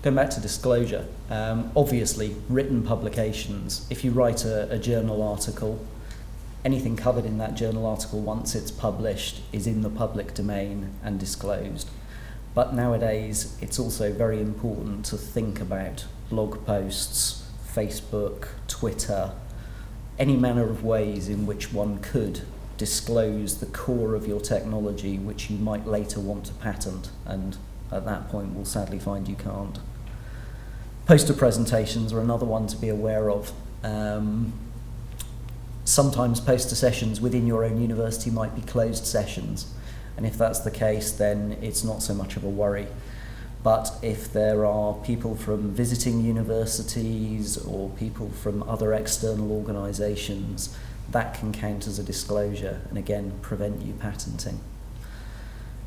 Going back to disclosure, obviously written publications, if you write a journal article, anything covered in that journal article once it's published is in the public domain and disclosed. But nowadays it's also very important to think about blog posts, Facebook, Twitter, any manner of ways in which one could disclose the core of your technology which you might later want to patent, and at that point we'll sadly find you can't. Poster presentations are another one to be aware of. Sometimes poster sessions within your own university might be closed sessions, and if that's the case then it's not so much of a worry. But if there are people from visiting universities or people from other external organisations, that can count as a disclosure and again prevent you patenting.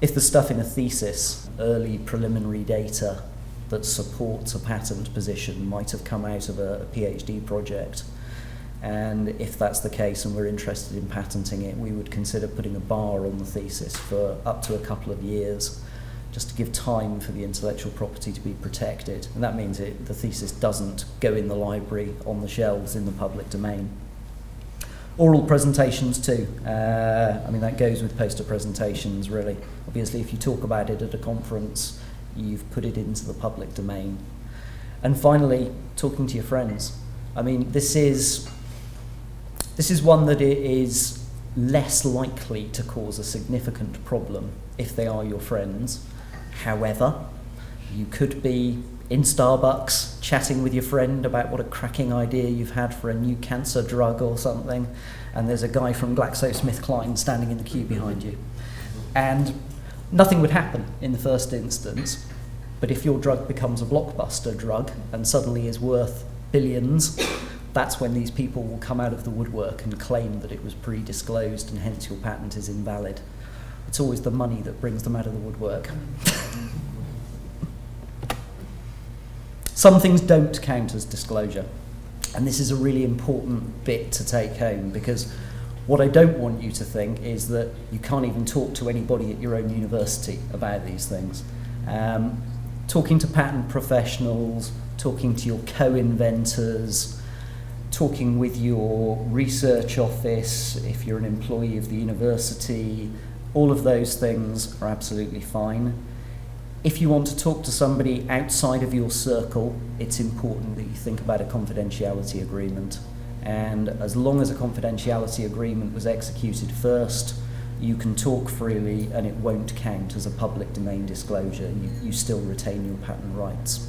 If the stuff in a thesis, early preliminary data that supports a patent position might have come out of a PhD project, and if that's the case and we're interested in patenting it, we would consider putting a bar on the thesis for up to a couple of years, just to give time for the intellectual property to be protected. And that means the thesis doesn't go in the library on the shelves in the public domain. Oral presentations too. That goes with poster presentations really. Obviously if you talk about it at a conference, you've put it into the public domain. And finally, talking to your friends. This is one that is less likely to cause a significant problem if they are your friends. However, you could be in Starbucks chatting with your friend about what a cracking idea you've had for a new cancer drug or something, and there's a guy from GlaxoSmithKline standing in the queue behind you. And nothing would happen in the first instance, but if your drug becomes a blockbuster drug and suddenly is worth billions, that's when these people will come out of the woodwork and claim that it was pre-disclosed and hence your patent is invalid. It's always the money that brings them out of the woodwork. Some things don't count as disclosure, and this is a really important bit to take home, because what I don't want you to think is that you can't even talk to anybody at your own university about these things. Talking to patent professionals, talking to your co-inventors, talking with your research office, if you're an employee of the university, all of those things are absolutely fine. If you want to talk to somebody outside of your circle, it's important that you think about a confidentiality agreement. And as long as a confidentiality agreement was executed first, you can talk freely and it won't count as a public domain disclosure. You still retain your patent rights.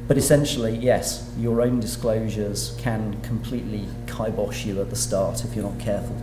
But essentially, yes, your own disclosures can completely kibosh you at the start if you're not careful.